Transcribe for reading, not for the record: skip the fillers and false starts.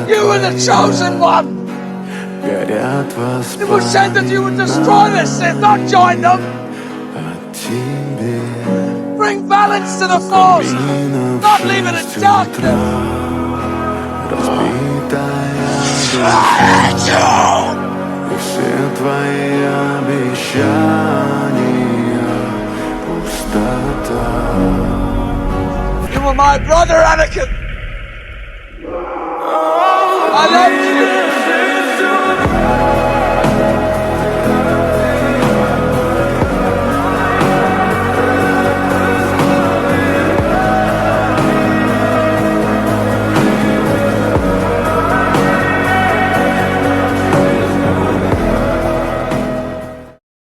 You were the chosen one! It was said that you would destroy this sin, not join them! Bring balance to the force, not leave it in darkness! Все твои обещания пустота. You were my brother, Anakin! I loved you!